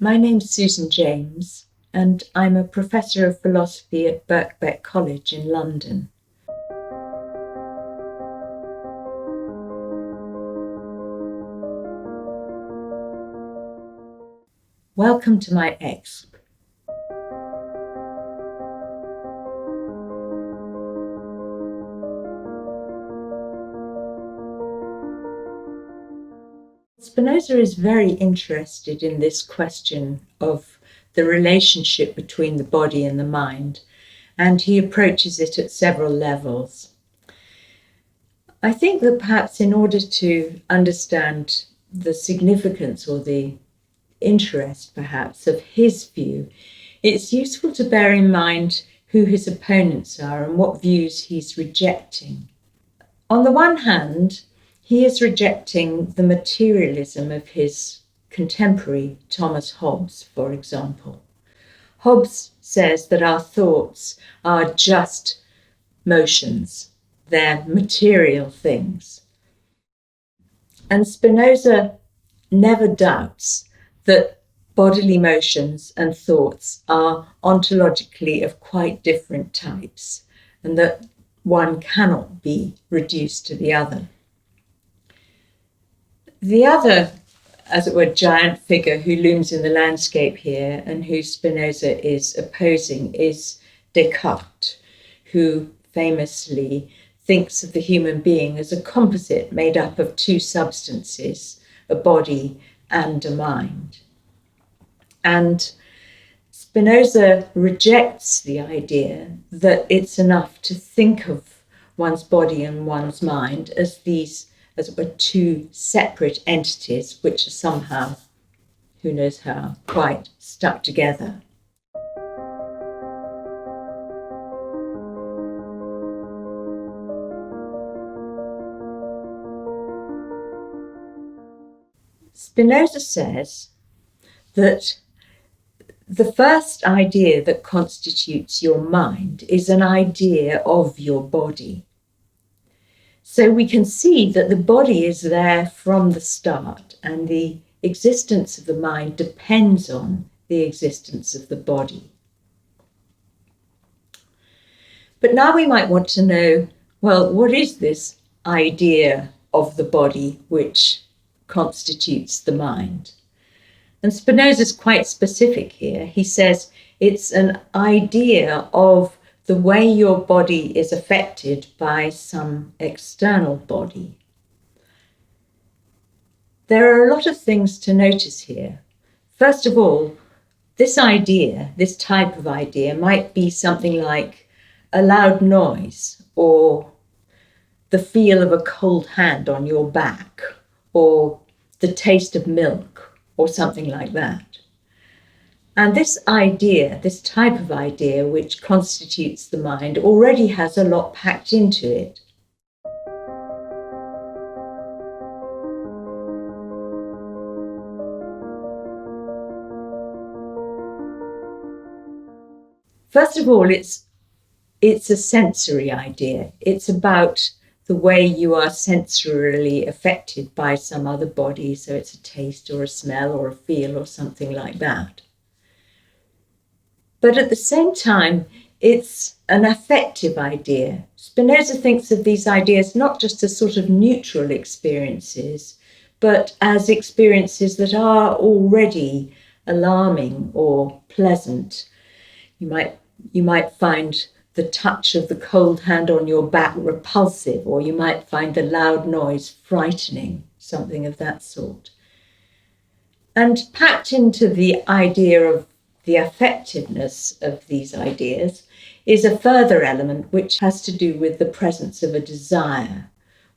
My name's Susan James, and I'm a professor of philosophy at Birkbeck College in London. Welcome to my exp. Spinoza is very interested in this question of the relationship between the body and the mind, and he approaches it at several levels. I think that perhaps in order to understand the significance or the interest perhaps of his view, it's useful to bear in mind who his opponents are and what views he's rejecting. On the one hand, he is rejecting the materialism of his contemporary Thomas Hobbes, for example. Hobbes says that our thoughts are just motions, they're material things. And Spinoza never doubts that bodily motions and thoughts are ontologically of quite different types, and that one cannot be reduced to the other. The other, as it were, giant figure who looms in the landscape here and who Spinoza is opposing is Descartes, who famously thinks of the human being as a composite made up of two substances, a body and a mind. And Spinoza rejects the idea that it's enough to think of one's body and one's mind as these, as it were, two separate entities which are somehow, who knows how, quite stuck together. Spinoza says that the first idea that constitutes your mind is an idea of your body. So we can see that the body is there from the start, and the existence of the mind depends on the existence of the body. But now we might want to know, well, what is this idea of the body which constitutes the mind? And Spinoza is quite specific here. He says it's an idea of the way your body is affected by some external body. There are a lot of things to notice here. First of all, this idea, this type of idea, might be something like a loud noise, or the feel of a cold hand on your back, or the taste of milk, or something like that. And this idea, this type of idea which constitutes the mind, already has a lot packed into it. First of all, it's a sensory idea. It's about the way you are sensorially affected by some other body, so it's a taste or a smell or a feel or something like that. But at the same time, it's an affective idea. Spinoza thinks of these ideas not just as sort of neutral experiences, but as experiences that are already alarming or pleasant. You might find the touch of the cold hand on your back repulsive, or you might find the loud noise frightening, something of that sort. And packed into the idea of the affectiveness of these ideas is a further element which has to do with the presence of a desire.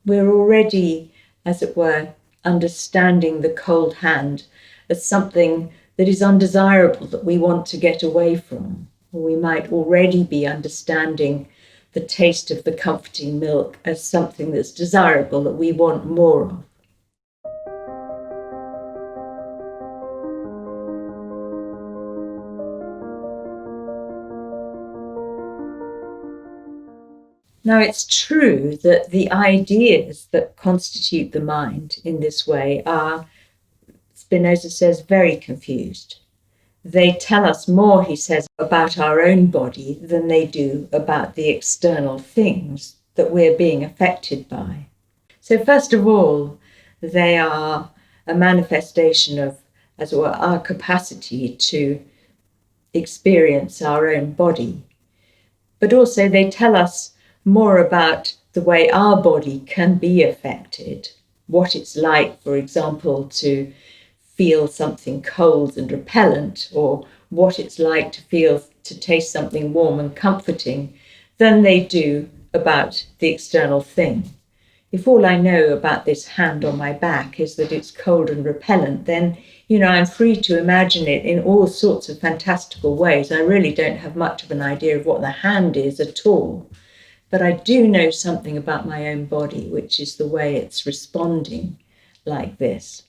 We're already, as it were, understanding the cold hand as something that is undesirable, that we want to get away from. Or we might already be understanding the taste of the comforting milk as something that's desirable, that we want more of. Now, it's true that the ideas that constitute the mind in this way are, Spinoza says, very confused. they tell us more, he says, about our own body than they do about the external things that we're being affected by. So first of all, they are a manifestation of, as it were, our capacity to experience our own body. But also they tell us more about the way our body can be affected, what it's like, for example, to feel something cold and repellent, or what it's like to taste something warm and comforting, than they do about the external thing. If all I know about this hand on my back is that it's cold and repellent, then, I'm free to imagine it in all sorts of fantastical ways. I really don't have much of an idea of what the hand is at all. But I do know something about my own body, which is the way it's responding like this.